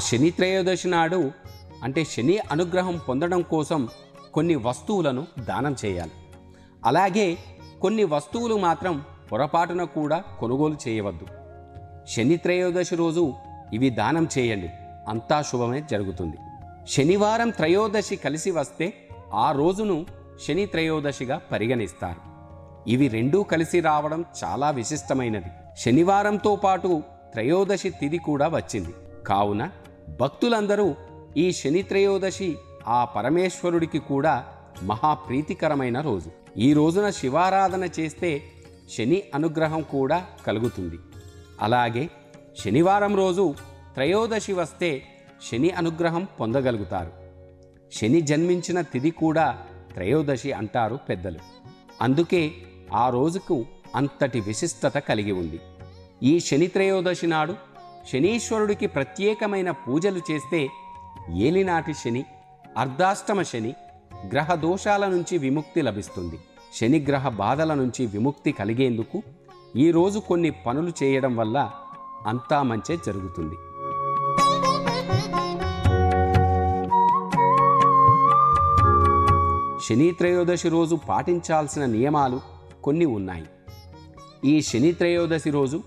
శని త్రయోదశి నాడు అంటే శని అనుగ్రహం పొందడం కోసం కొన్ని వస్తువులను దానం చేయాలి. అలాగే కొన్ని వస్తువులు మాత్రం పొరపాటున కూడా కొనుగోలు చేయవద్దు. శని త్రయోదశి రోజు ఇవి దానం చేయండి, అంతా శుభమే జరుగుతుంది. శనివారం త్రయోదశి కలిసి వస్తే ఆ రోజును శని త్రయోదశిగా పరిగణిస్తారు. ఇవి రెండూ కలిసి రావడం చాలా విశిష్టమైనది. శనివారంతో పాటు త్రయోదశి తిథి కూడా వచ్చింది. కావున భక్తులందరూ ఈ శని త్రయోదశి ఆ పరమేశ్వరుడికి కూడా మహాప్రీతికరమైన రోజు. ఈ రోజున శివారాధన చేస్తే శని అనుగ్రహం కూడా కలుగుతుంది. అలాగే శనివారం రోజు త్రయోదశి వస్తే శని అనుగ్రహం పొందగలుగుతారు. శని జన్మించిన తిథి కూడా త్రయోదశి అంటారు పెద్దలు. అందుకే ఆ రోజుకు అంతటి విశిష్టత కలిగి ఉంది. ఈ శని త్రయోదశి నాడు శనీశ్వరుడికి ప్రత్యేకమైన పూజలు చేస్తే ఏలినాటి శని, అర్ధాష్టమ శని గ్రహ దోషాల నుంచి విముక్తి లభిస్తుంది. శనిగ్రహ బాధల నుంచి విముక్తి కలిగేందుకు ఈరోజు కొన్ని పనులు చేయడం వల్ల అంతా మంచే జరుగుతుంది. శని త్రయోదశి రోజు పాటించాల్సిన నియమాలు కొన్ని ఉన్నాయి. ఈ శని త్రయోదశి రోజు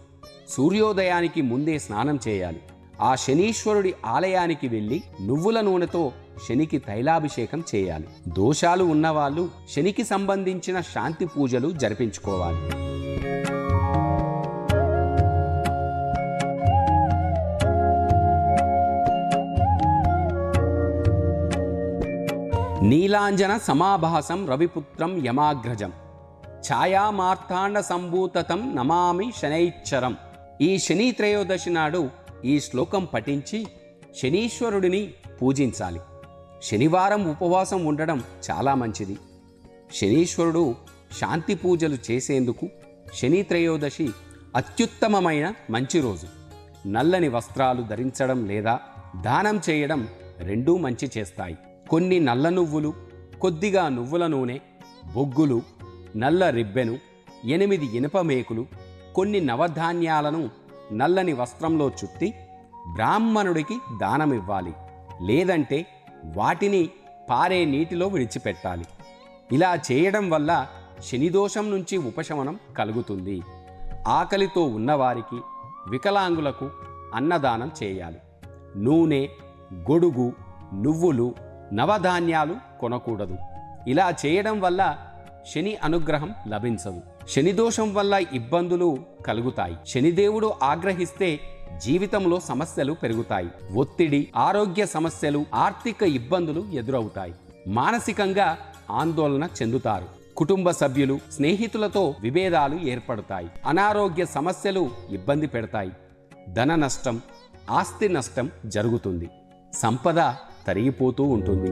సూర్యోదయానికి ముందే స్నానం చేయాలి. ఆ శనీశ్వరుడి ఆలయానికి వెళ్ళి నువ్వుల నూనెతో శనికి తైలాభిషేకం చేయాలి. దోషాలు ఉన్నవాళ్ళు శనికి సంబంధించిన శాంతి పూజలు జరిపించుకోవాలి. నీలాంజన సమాభాసం రవిపుత్రం యమాగ్రజం ఛాయామార్తాండ సంభూతతం నమామి శనైశ్చరం. ఈ శని త్రయోదశి నాడు ఈ శ్లోకం పఠించి శనీశ్వరుడిని పూజించాలి. శనివారం ఉపవాసం ఉండడం చాలా మంచిది. శనీశ్వరుడు శాంతి పూజలు చేసేందుకు శని త్రయోదశి అత్యుత్తమమైన మంచి రోజు. నల్లని వస్త్రాలు ధరించడం లేదా దానం చేయడం రెండూ మంచి చేస్తాయి. కొన్ని నల్ల నువ్వులు, కొద్దిగా నువ్వుల నూనె, బొగ్గులు, నల్ల రిబ్బెను, 8 ఇనుప మేకులు, కొన్ని నవధాన్యాలను నల్లని వస్త్రంలో చుట్టి బ్రాహ్మణుడికి దానమివ్వాలి. లేదంటే వాటిని పారే నీటిలో విడిచిపెట్టాలి. ఇలా చేయడం వల్ల శనిదోషం నుంచి ఉపశమనం కలుగుతుంది. ఆకలితో ఉన్నవారికి, వికలాంగులకు అన్నదానం చేయాలి. నూనె, గొడుగు, నువ్వులు, నవధాన్యాలు కొనకూడదు. ఇలా చేయడం వల్ల శని అనుగ్రహం లభించదు. శనిదోషం వల్ల ఇబ్బందులు కలుగుతాయి. శనిదేవుడు ఆగ్రహిస్తే జీవితంలో సమస్యలు పెరుగుతాయి. ఒత్తిడి, ఆరోగ్య సమస్యలు, ఆర్థిక ఇబ్బందులు ఎదురవుతాయి. మానసికంగా ఆందోళన చెందుతారు. కుటుంబ సభ్యులు, స్నేహితులతో విభేదాలు ఏర్పడతాయి. అనారోగ్య సమస్యలు ఇబ్బంది పెడతాయి. ధన నష్టం, ఆస్తి నష్టం జరుగుతుంది. సంపద తరిగిపోతూ ఉంటుంది.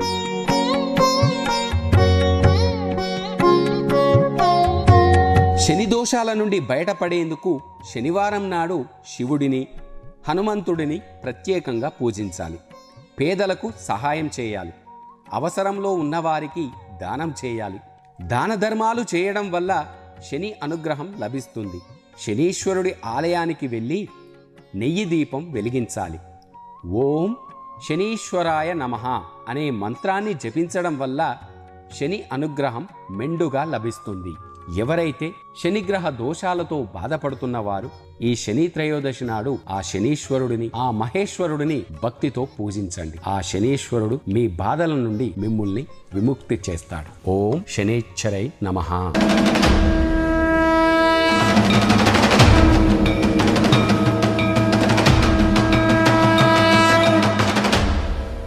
శని దోషాల నుండి బయటపడేందుకు శనివారం నాడు శివుడిని, హనుమంతుడిని ప్రత్యేకంగా పూజించాలి. పేదలకు సహాయం చేయాలి. అవసరంలో ఉన్నవారికి దానం చేయాలి. దాన ధర్మాలు చేయడం వల్ల శని అనుగ్రహం లభిస్తుంది. శనీశ్వరుడి ఆలయానికి వెళ్ళి నెయ్యి దీపం వెలిగించాలి. ఓం శనీశ్వరాయ నమః అనే మంత్రాన్ని జపించడం వల్ల శని అనుగ్రహం మెండుగా లభిస్తుంది. ఎవరైతే శనిగ్రహ దోషాలతో బాధపడుతున్నవారు ఈ శని త్రయోదశి నాడు ఆ శనీశ్వరుడిని, ఆ మహేశ్వరుడిని భక్తితో పూజించండి. ఆ శనీశ్వరుడు మీ బాధల నుండి మిమ్మల్ని విముక్తి చేస్తాడు. ఓం శనైశ్చరై నమః.